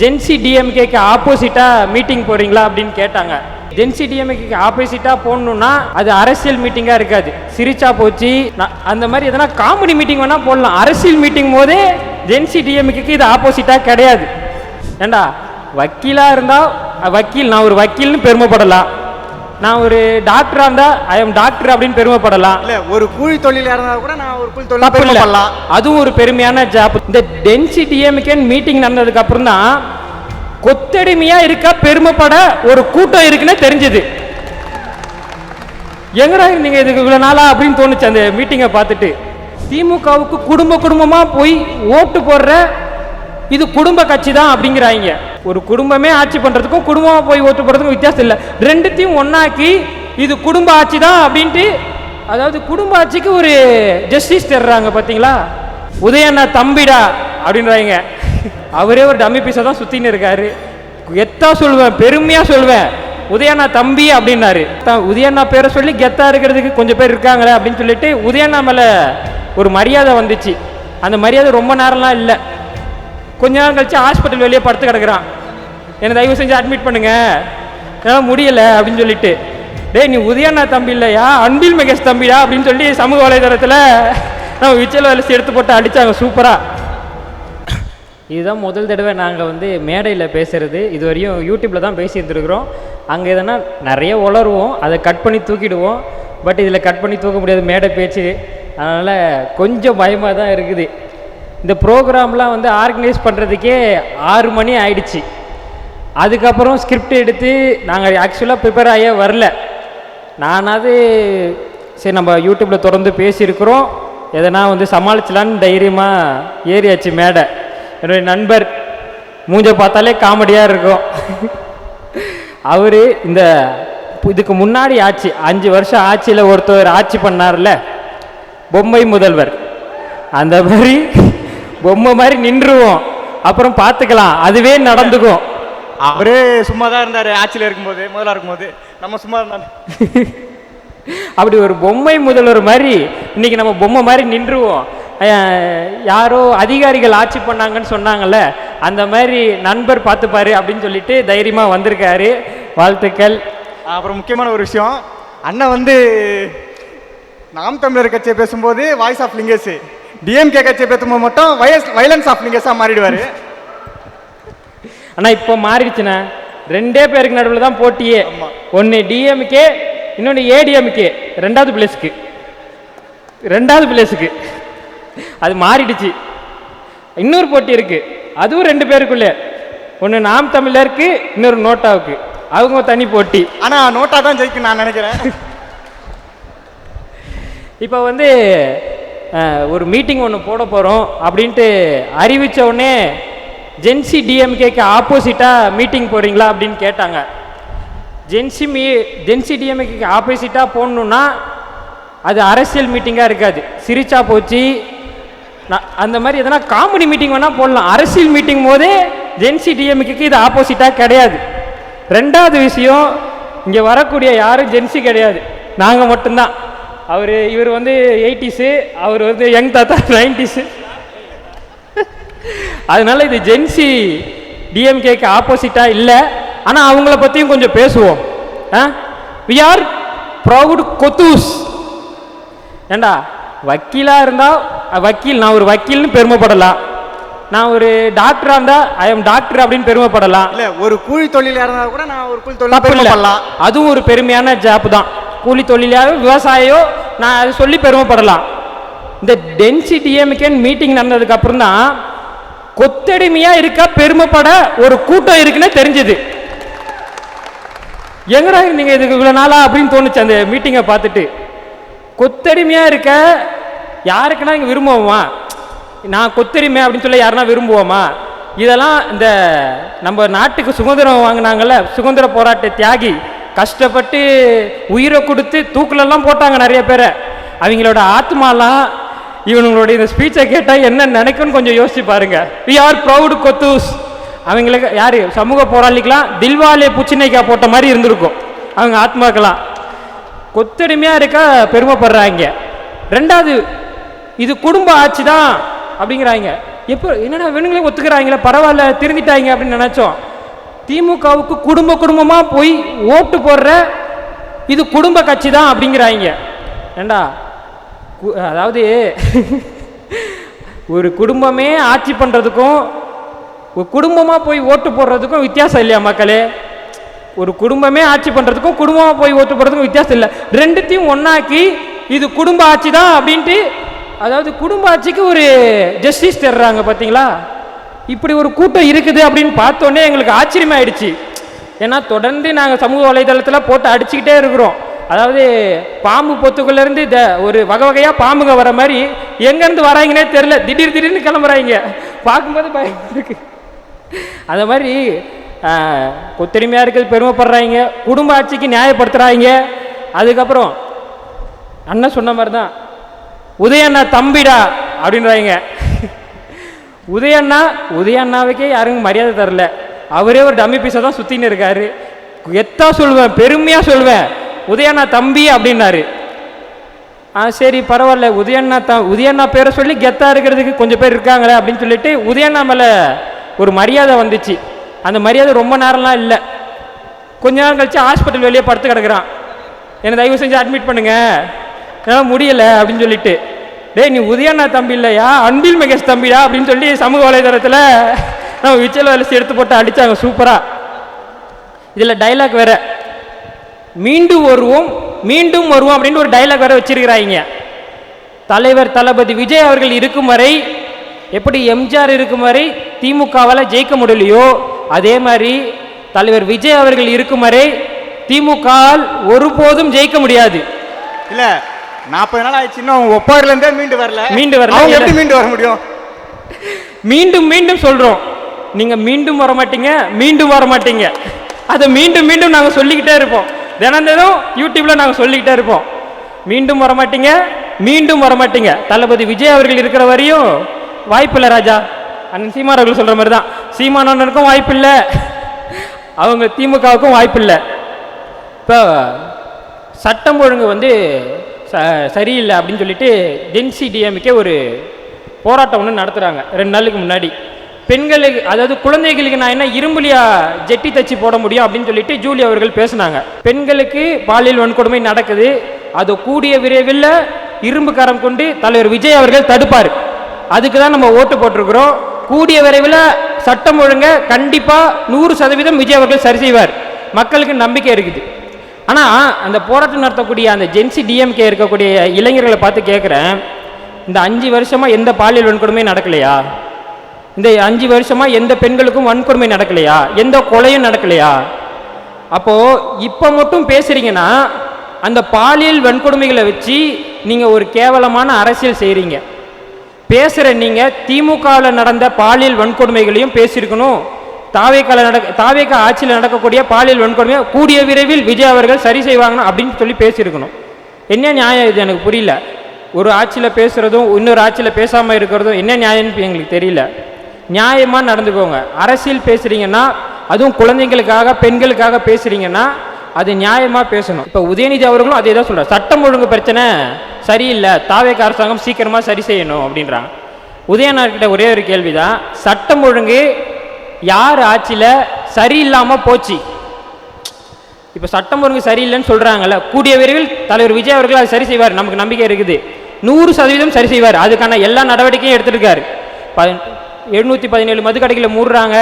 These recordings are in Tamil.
ஜென்சி டிஎம்கேக்கு ஆப்போசிட்டாக மீட்டிங் போகிறீங்களா அப்படின்னு கேட்டாங்க. ஜென்சி டிஎம்கேக்கு ஆப்போசிட்டாக போடணுன்னா அது அரசியல் மீட்டிங்காக இருக்காது, சிரிச்சா போச்சு அந்த மாதிரி எதனா காமெடி மீட்டிங் வேணால் போடலாம். அரசியல் மீட்டிங் போதே ஜென்சி டிஎம்கேக்கு இது ஆப்போசிட்டாக கிடையாது. ஏண்டா வக்கீலாக இருந்தால் வக்கீல், நான் ஒரு வக்கீல்னு பெருமைப்படலாம். நான் ஒரு டாக்டராக இருந்தால் ஐ எம் டாக்டர் அப்படின்னு பெருமைப்படலாம். இல்லை, ஒரு கூலி தொழிலாக இருந்தால் கூட நான் ஒரு கூலி தொழில் பெருமைப்படலாம். அதுவும் ஒரு பெருமையான ஜாப். இந்த டென்சி டிஎம்கேன்னு மீட்டிங் நடந்ததுக்கு அப்புறம் தான் கொத்தடிமையா இருக்க பெருமைப்பட ஒரு கூட்டம் இருக்குன்னு தெரிஞ்சது. எங்கடா நீங்க இதுக்கு இவ்வளவு நாளா அப்படின்னு தோணுச்சு அந்த மீட்டிங்கை பார்த்துட்டு. திமுகவுக்கு குடும்பமா போய் ஓட்டு போடுற இது குடும்ப கட்சி தான் அப்படிங்கிறாங்க. ஒரு குடும்பமே ஆட்சி பண்றதுக்கும் குடும்பமா போய் ஓட்டு போடுறதுக்கும் வித்தியாசம் இல்லை. ரெண்டுத்தையும் ஒன்னாக்கி இது குடும்ப ஆட்சி தான் அப்படின்ட்டு, அதாவது குடும்ப ஆட்சிக்கு ஒரு ஜஸ்டிஸ் தர்றாங்க பாத்தீங்களா. உதயண்ணா தம்பிடா அப்படின்றாங்க. அவரே ஒரு டம்மி பீஸை தான் சுத்தின்னு இருக்காரு. கெத்தா சொல்லுவேன், பெருமையா சொல்லுவேன், உதயண்ணா தம்பி அப்படின்னாரு. உதயண்ணா பேரை சொல்லி கெத்தா இருக்கிறதுக்கு கொஞ்சம் பேர் இருக்காங்களே அப்படின்னு சொல்லிட்டு உதயண்ணா மேல ஒரு மரியாதை வந்துச்சு. அந்த மரியாதை ரொம்ப நேரம்லாம் இல்லை. கொஞ்ச நேரம் கழிச்சு ஹாஸ்பிட்டல் வெளியே படுத்து கிடக்குறான். என்னை தயவு செஞ்சு அட்மிட் பண்ணுங்க, என்னால் முடியல அப்படின்னு சொல்லிட்டு. டேய் நீ உதயண்ணா தம்பி இல்லையா, அன்பில் மகேஷ் தம்பியா அப்படின்னு சொல்லி சமூக வலைதளத்தில் நம்ம விச்சல் வலசி எடுத்து போட்டு அடித்தாங்க சூப்பராக. இதுதான் முதல் தடவை நாங்கள் மேடையில் பேசுகிறது. இது வரையும் யூடியூப்பில் தான் பேசியிருந்துருக்குறோம். அங்கே எதனா நிறைய உளருவோம், அதை கட் பண்ணி தூக்கிடுவோம். பட் இதில் கட் பண்ணி தூக்க முடியாது, மேடை பேச்சு. அதனால் கொஞ்சம் பயமாக தான் இருக்குது. இந்த ப்ரோக்ராம்லாம் ஆர்கனைஸ் பண்ணுறதுக்கே 6 மணி ஆயிடுச்சு. அதுக்கப்புறம் ஸ்கிரிப்ட் எடுத்து நாங்கள் ஆக்சுவலாக ப்ரிப்பேர் ஆகியே வரல. நானாவது சரி நம்ம யூடியூப்பில் தொடர்ந்து பேசியிருக்கிறோம், எதனா சமாளிச்சலான்னு தைரியமாக ஏறியாச்சு மேடை. என்னுடைய நண்பர் மூஞ்ச பார்த்தாலே காமெடியாக இருக்கும். அவர் இதுக்கு முன்னாடி ஆட்சி 5 வருஷம் ஆட்சியில் ஒருத்தர் ஆட்சி பண்ணார்ல, பொம்மை முதல்வர், அந்த மாதிரி பொம்மை மாதிரி நின்றுவோம், அப்புறம் பார்த்துக்கலாம், அதுவே நடந்துக்கும். அவரே சும்மா தான் இருந்தார் ஆட்சியில் இருக்கும்போது, முதலாக இருக்கும்போது நம்ம சும்மா இருந்தாங்க. அப்படி ஒரு பொம்மை முதல்வர் மாதிரி இன்னைக்கு நம்ம பொம்மை மாதிரி நின்றுவோம். யாரோ அதிகாரிகள் ஆட்சி பண்ணாங்கன்னு சொன்னாங்கல்ல, அந்த மாதிரி நண்பர் பார்த்துப்பாரு அப்படின்னு சொல்லிட்டு தைரியமாக வந்திருக்காரு. வாழ்த்துக்கள். அப்புறம் முக்கியமான ஒரு விஷயம், அண்ணன் நாம் தமிழர் கட்சியை பேசும்போது வாய்ஸ் ஆஃப் லிங்கேஷ், டிஎம்கே கட்சியை பேசும்போது மட்டும் வைலன்ஸ் ஆஃப் லிங்கேஷாக மாறிடுவார். ஆனால் இப்போ மாறிடுச்சுண்ணே, 2 பேருக்கு நடுவில் தான் போட்டியே. ஒன்று டிஎம்கே, இன்னொன்று ஏடிஎம்கே. 2வது பிளேஸுக்கு அது மாறிடுச்சு. இன்னொரு போட்டி இருக்கு, அதுவும் 2 பேருக்குள்ளே. ஒன்று நாம் தமிழருக்கு, இன்னொரு நோட்டாவுக்கு. அவங்க தனி போட்டி. ஆனால் நோட்டா தான் ஜெயிக்கும் நான் நினைக்கிறேன். இப்போ ஒரு மீட்டிங் ஒன்று போட போகிறோம் அப்படின்ட்டு அறிவித்த உடனே ஜென்சி டிஎம்கேக்கு ஆப்போசிட்டாக மீட்டிங் போகிறீங்களா அப்படின்னு கேட்டாங்க. ஜென்சி டிஎம்கேக்கு ஆப்போசிட்டாக போடணுன்னா அது அரசியல் மீட்டிங்காக இருக்காது, சிரிச்சா போச்சு அந்த மாதிரி எதனா காமெடி மீட்டிங் வேணால் போடலாம். அரசியல் மீட்டிங் போதே ஜென்சி டிஎம்கேக்கு இது ஆப்போசிட்டாக கிடையாது. 2வது விஷயம், இங்கே வரக்கூடிய யாரும் ஜென்சி கிடையாது, நாங்கள் மட்டும்தான். இவர் 80s, அவர் யங் தாத்தா 90s. அதனால இது ஜென்சி டிஎம்கேக்கு ஆப்போசிட்டாக இல்லை. ஆனால் அவங்கள பற்றியும் கொஞ்சம் பேசுவோம். வி ஆர் ப்ரவுட் கொத்தூஸ். ஏண்டா வக்கீலாக இருந்தால் வக்கீல், நான் ஒரு வக்கீல்னு பெருமைப்படலாம். நான் ஒரு டாக்டராக இருந்தால் ஐ எம் டாக்டர் அப்படின்னு பெருமைப்படலாம். இல்லை, ஒரு கூலி தொழிலாக இருந்தால் கூட நான் ஒரு கூலி தொழில் பெருமைப்படலாம். அதுவும் ஒரு பெருமையான ஜாப் தான். கூலி தொழிலாக விவசாயியோ நான் அதை சொல்லி பெருமைப்படலாம். இந்த டென்சி டிஎம்கேன்னு மீட்டிங் நடந்ததுக்கு அப்புறம் தான் கொத்தடிமையா இருக்க பெருமைப்பட ஒரு கூட்டம் இருக்குன்னு தெரிஞ்சது. எங்கடா நீங்க இதுக்கு இவ்வளவு நாளா அப்படின்னு தோணுச்சு அந்த மீட்டிங்கை பார்த்துட்டு. கொத்தடிமையா இருக்க யாருக்குன்னா இங்க விரும்புவோமா? நான் கொத்தடிமை அப்படின்னு சொல்லி யாருன்னா விரும்புவோமா? இதெல்லாம் இந்த நம்ம நாட்டுக்கு சுதந்திரம் வாங்கினாங்கல்ல, சுதந்திர போராட்ட தியாகி, கஷ்டப்பட்டு உயிரை கொடுத்து தூக்குலெல்லாம் போட்டாங்க நிறைய பேரை. அவங்களோட ஆத்மாலாம் இவனுங்களோட இந்த ஸ்பீச்சை கேட்டால் என்ன நினைக்கும்னு கொஞ்சம் யோசிச்சு பாருங்க. வி ஆர் ப்ரவுட் கொத்தூஸ். அவங்களுக்கு யாரு சமூக போராளிக்கலாம் தில்வாலே புச்சினைக்கா போட்ட மாதிரி இருந்திருக்கும் அவங்க ஆத்மாக்கெல்லாம். கொத்தடிமையாக இருக்க பெருமைப்படுறாங்க. 2வது இது குடும்ப ஆட்சி தான் அப்படிங்கிறாங்க. எப்போ என்னடா வேணுங்களே ஒத்துக்கிறாங்களே, பரவாயில்ல திருந்திட்டாங்க அப்படின்னு நினச்சோம். திமுகவுக்கு குடும்பமாக போய் ஓட்டு போடுற இது குடும்ப கட்சி தான் அப்படிங்கிறாங்க. ஏண்டா அதாவது ஒரு குடும்பமே ஆட்சி பண்ணுறதுக்கும் ஒரு குடும்பமாக போய் ஓட்டு போடுறதுக்கும் வித்தியாசம் இல்லையா மக்களே? ஒரு குடும்பமே ஆட்சி பண்ணுறதுக்கும் குடும்பமாக போய் ஓட்டு போடுறதுக்கும் வித்தியாசம் இல்லை. ரெண்டுத்தையும் ஒன்றாக்கி இது குடும்ப ஆட்சி தான் அப்படின்ட்டு, அதாவது குடும்ப ஆட்சிக்கு ஒரு ஜஸ்டிஸ் தர்றாங்க பார்த்தீங்களா? இப்படி ஒரு கூட்டம் இருக்குது அப்படின்னு பார்த்தோன்னே எங்களுக்கு ஆச்சரியமாயிடுச்சு. ஏன்னா தொடர்ந்து நாங்கள் சமூக வலைதளத்தில் போட்டு அடிச்சுக்கிட்டே இருக்கிறோம். அதாவது பாம்பு பொத்துக்குள்ளேருந்து ஒரு வகை வகையாக பாம்புங்க வர மாதிரி எங்கேருந்து வராங்கன்னே தெரில, திடீர்னு கிளம்புறாங்க. பார்க்கும்போது பயமாக இருக்கு. அந்த மாதிரி கொத்தடிமையாக இருக்கிறது பெருமைப்படுறாங்க, குடும்ப ஆட்சிக்கு நியாயப்படுத்துகிறாங்க. அதுக்கப்புறம் அண்ணன் சொன்ன மாதிரி தான் உதயண்ணா தம்பிடா அப்படின்றாங்க. உதயண்ணாவுக்கே யாருங்க மரியாதை தரல. அவரே ஒரு டம்மி பீஸை தான் சுற்றின்னு இருக்காரு. எத்தா சொல்வேன், பெருமையாக சொல்வேன், உதயண்ணா தம்பி அப்படின்னாரு. சரி பரவாயில்ல, உதயண்ணா பேரை சொல்லி கெத்தாக இருக்கிறதுக்கு கொஞ்சம் பேர் இருக்காங்களே அப்படின்னு சொல்லிட்டு உதயண்ணா மேலே ஒரு மரியாதை வந்துச்சு. அந்த மரியாதை ரொம்ப நேரம்லாம் இல்லை. கொஞ்ச நேரம் கழிச்சு ஹாஸ்பிட்டல் வெளியே படுத்து கிடக்குறான். என்னை தயவு செஞ்சு அட்மிட் பண்ணுங்க, என்னால் முடியலை அப்படின்னு சொல்லிட்டு. டேய் நீ உதயண்ணா தம்பி இல்லையா, அன்பில் மகேஷ் தம்பிடா அப்படின்னு சொல்லி சமூக வலைதளத்தில் நம்ம விச்சல் வலசி எடுத்து போட்டு அடித்தாங்க சூப்பராக. இதில் டைலாக் வேற, மீண்டும் வருவோம் அப்படின்னு ஒரு டைலாக் வேற வச்சிருக்கிறாங்க. தலைவர் தளபதி விஜய் அவர்கள் இருக்கும் வரை, எப்படி எம்ஜிஆர் இருக்கும் வரை திமுகவால் ஜெயிக்க முடியலையோ, அதே மாதிரி தலைவர் விஜய் அவர்கள் இருக்கும் வரை திமுகவால் ஒருபோதும் ஜெயிக்க முடியாது. இல்ல 40 நாள் ஆயிடுச்சு, இன்னும் ஒப்பாரிலேருந்தே மீண்டு வரல. எப்படி மீண்டு வர முடியும்? மீண்டும் சொல்றோம், நீங்க மீண்டும் வர மாட்டீங்க. அதை மீண்டும் நாங்கள் சொல்லிக்கிட்டே இருப்போம். தினம் யூடியூப்ல நாங்கள் சொல்லிக்கிட்டே இருப்போம், மீண்டும் வர மாட்டீங்க. தளபதி விஜய் அவர்கள் இருக்கிற வரையும் வாய்ப்பில்லை ராஜா. அண்ணன் சீமான் அவர்கள் சொல்ற மாதிரி தான், சீமான் அண்ணனுக்கும் வாய்ப்பில்லை, அவங்க திமுகவுக்கும் வாய்ப்பில்லை. இப்போ சட்டம் ஒழுங்கு சரியில்லை அப்படின்னு சொல்லிட்டு ஜென்சி டிஎம்கே ஒரு போராட்டம் ஒன்று நடத்துகிறாங்க 2 நாளுக்கு முன்னாடி. பெண்களுக்கு, அதாவது குழந்தைகளுக்கு நான் என்ன இரும்புலியா ஜெட்டி தச்சு போட முடியும் அப்படின்னு சொல்லிட்டு ஜூலி அவர்கள் பேசினாங்க. பெண்களுக்கு பாலியல் வன்கொடுமை நடக்குது, அது கூடிய விரைவில் இரும்பு கரம் கொண்டு தலைவர் விஜய் அவர்கள் தடுப்பார். அதுக்கு தான் நம்ம ஓட்டு போட்டிருக்கிறோம். கூடிய விரைவில் சட்டம் ஒழுங்க கண்டிப்பாக 100% விஜய் அவர்கள் சரி செய்வார், மக்களுக்கு நம்பிக்கை இருக்குது. ஆனால் அந்த போராட்டம் நடத்தக்கூடிய அந்த ஜென்சி டிஎம்கே இருக்கக்கூடிய இளைஞர்களை பார்த்து கேட்குறேன், இந்த 5 வருஷமாக எந்த பாலியல் வன்கொடுமையும் நடக்கலையா? இந்த 5 வருஷமாக எந்த பெண்களுக்கும் வன்கொடுமை நடக்கலையா? எந்த கொலையும் நடக்கலையா? அப்போது இப்போ மட்டும் பேசுகிறீங்கன்னா அந்த பாலியல் வன்கொடுமைகளை வச்சு நீங்கள் ஒரு கேவலமான அரசியல் செய்கிறீங்க. பேசுகிற நீங்கள் திமுகவில் நடந்த பாலியல் வன்கொடுமைகளையும் பேசியிருக்கணும். தாவேக ஆட்சியில் நடக்கக்கூடிய பாலியல் வன்கொடுமையை கூடிய விரைவில் விஜய் அவர்கள் சரி செய்வாங்க அப்படின்னு சொல்லி பேசியிருக்கணும். என்ன நியாயம் இது? எனக்கு புரியல. ஒரு ஆட்சியில் பேசுகிறதும் இன்னொரு ஆட்சியில் பேசாமல் இருக்கிறதும் என்ன நியாயம்னு எங்களுக்கு தெரியல. நியாயமாக நடந்துக்கோங்க. அரசியல் பேசுகிறீங்கன்னா, அதுவும் குழந்தைங்களுக்காக பெண்களுக்காக பேசுகிறீங்கன்னா அது நியாயமாக பேசணும். இப்போ உதயநிதி அவர்களும் அதே தான் சொல்கிறார், சட்டம் ஒழுங்கு பிரச்சனை சரியில்லை, தாவேக அரசாங்கம் சீக்கிரமாக சரி செய்யணும் அப்படின்றாங்க. உதயநாதர்கிட்ட ஒரே ஒரு கேள்வி தான், சட்டம் ஒழுங்கு யார் ஆட்சியில் சரியில்லாமல் போச்சு? இப்போ சட்டம் ஒழுங்கு சரியில்லைன்னு சொல்கிறாங்கல்ல, கூடிய விரைவில் தலைவர் விஜய் அவர்கள் அதை சரி செய்வார், நமக்கு நம்பிக்கை இருக்குது. 100% சரி செய்வார். அதுக்கான எல்லா நடவடிக்கையும் எடுத்துருக்காரு. 717 மதுக்கடைகளை மூடுறாங்க,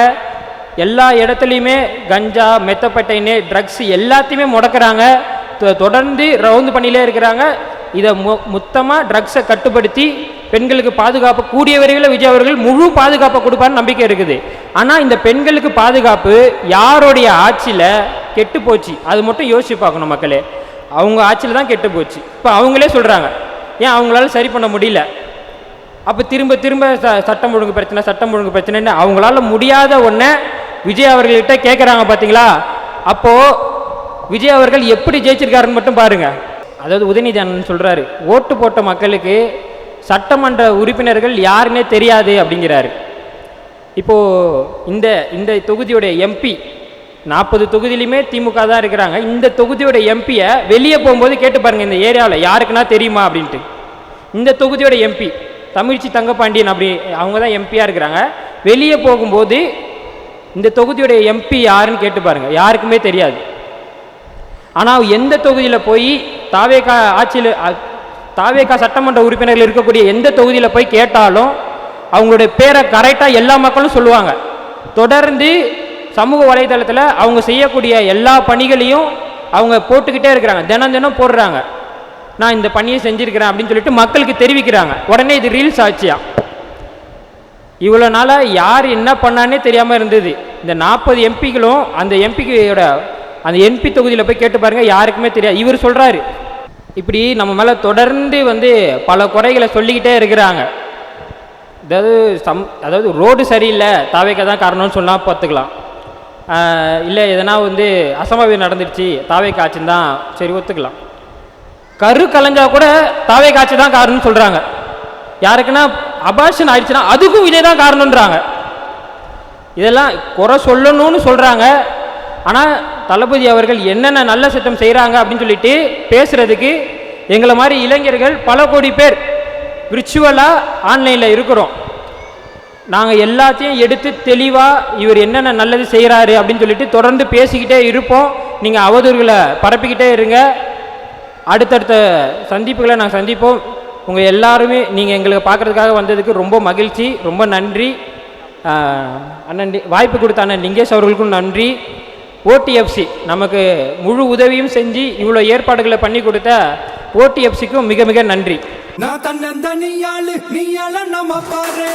எல்லா இடத்துலையுமே கஞ்சா, மெத்தப்பட்டைன்னு, ட்ரக்ஸ் எல்லாத்தையுமே முடக்கிறாங்க. தொடர்ந்து ரவுந்து பண்ணிலே இருக்கிறாங்க. இதை மொத்தமாக ட்ரக்ஸை கட்டுப்படுத்தி பெண்களுக்கு பாதுகாப்பு கூடிய விரைவில் விஜய் அவர்கள் முழு பாதுகாப்பை கொடுப்பான்னு நம்பிக்கை இருக்குது. ஆனால் இந்த பெண்களுக்கு பாதுகாப்பு யாருடைய ஆட்சியில் கெட்டு போச்சு அது மட்டும் யோசிச்சு பார்க்கணும் மக்களே. அவங்க ஆட்சியில் தான் கெட்டு போச்சு. இப்போ அவங்களே சொல்கிறாங்க, ஏன் அவங்களால சரி பண்ண முடியல? அப்போ திரும்ப சட்டம் ஒழுங்கு பிரச்சனைன்னு அவங்களால முடியாத ஒன்றை விஜய் அவர்கள்கிட்ட கேட்குறாங்க பார்த்தீங்களா? அப்போது விஜய் அவர்கள் எப்படி ஜெயிச்சிருக்காருன்னு மட்டும் பாருங்கள். அதாவது உதயநிதி அண்ணன் சொல்கிறாரு, ஓட்டு போட்ட மக்களுக்கு சட்டமன்ற உறுப்பினர்கள் யாருன்னே தெரியாது அப்படிங்கிறாரு. இப்போது இந்த தொகுதியோடைய எம்பி 40 தொகுதியிலுமே திமுக தான் இருக்கிறாங்க. இந்த தொகுதியோட எம்பியை வெளியே போகும்போது கேட்டு பாருங்கள், இந்த ஏரியாவில் யாருக்குன்னா தெரியுமா அப்படின்ட்டு. இந்த தொகுதியோட எம்பி தமிழ்ச்சி தங்கப்பாண்டியன் அப்படி அவங்க தான் எம்பியாக இருக்கிறாங்க. வெளியே போகும்போது இந்த தொகுதியுடைய எம்பி யாருன்னு கேட்டு பாருங்கள், யாருக்குமே தெரியாது. ஆனால் எந்த தொகுதியில் போய் தாவேகா ஆட்சியில் தாவேகா சட்டமன்ற உறுப்பினர்கள் இருக்கக்கூடிய எந்த தொகுதியில் போய் கேட்டாலும் அவங்களுடைய பேரை கரெக்டாக எல்லா மக்களும் சொல்லுவாங்க. தொடர்ந்து சமூக வலைதளத்தில் அவங்க செய்யக்கூடிய எல்லா பணிகளையும் அவங்க போட்டுக்கிட்டே இருக்கிறாங்க, தினம் தினம் போடுறாங்க. நான் இந்த பணியை செஞ்சுருக்கிறேன் அப்படின்னு சொல்லிட்டு மக்களுக்கு தெரிவிக்கிறாங்க. உடனே இது ரீல்ஸ் ஆச்சியா. இவ்வளோ நாளாக யார் என்ன பண்ணானே தெரியாமல் இருந்தது. இந்த 40 எம்பிகளும் அந்த எம்பியோட அந்த எம்பி தொகுதியில் போய் கேட்டு பாருங்கள், யாருக்குமே தெரியாது. இவர் சொல்கிறாரு இப்படி நம்ம மேலே தொடர்ந்து பல குறைகளை சொல்லிக்கிட்டே இருக்கிறாங்க. அதாவது ரோடு சரியில்லை தாவேக்கா தான் காரணம்னு சொன்னால் பார்த்துக்கலாம். இல்லை எதனா அசம்பாவிதம் நடந்துடுச்சு தாவேக்கா ஆட்சின்னு தான் சரி ஒத்துக்கலாம். கரு கலைஞ்சா கூட தாவேக்கா ஆட்சி தான் காரணம்னு சொல்கிறாங்க. யாருக்குன்னா அபார்ஷன் ஆயிடுச்சுன்னா அதுக்கும் இதே தான் காரணன்றாங்க. இதெல்லாம் குறை சொல்லணும்னு சொல்கிறாங்க. ஆனால் தளபதி அவர்கள் என்னென்ன நல்ல சட்டம் செய்கிறாங்க அப்படின்னு சொல்லிட்டு பேசுகிறதுக்கு எங்களை மாதிரி இளைஞர்கள் பல கோடி பேர் விர்ச்சுவலாக ஆன்லைனில் இருக்கிறோம். நாங்கள் எல்லாத்தையும் எடுத்து தெளிவாக இவர் என்னென்ன நல்லது செய்கிறாரு அப்படின்னு சொல்லிட்டு தொடர்ந்து பேசிக்கிட்டே இருப்போம். நீங்கள் அவதூறுகளை பரப்பிக்கிட்டே இருங்க. அடுத்தடுத்த சந்திப்புகளை நாங்கள் சந்திப்போம். உங்கள் எல்லாருமே நீங்கள் எங்களுக்கு பார்க்குறதுக்காக வந்ததுக்கு ரொம்ப மகிழ்ச்சி, ரொம்ப நன்றி. அண்ணன் வாய்ப்பு கொடுத்த அண்ணன் லிங்கேஷ் அவர்களுக்கும் நன்றி. ஓடிஎஃப்சி நமக்கு முழு உதவியும் செஞ்சு இவ்வளோ ஏற்பாடுகளை பண்ணி கொடுத்த ஓடிஎஃப்சிக்கும் மிக மிக நன்றி. நான் தன்னந்தனியாளு நீயால நம்ம பாரு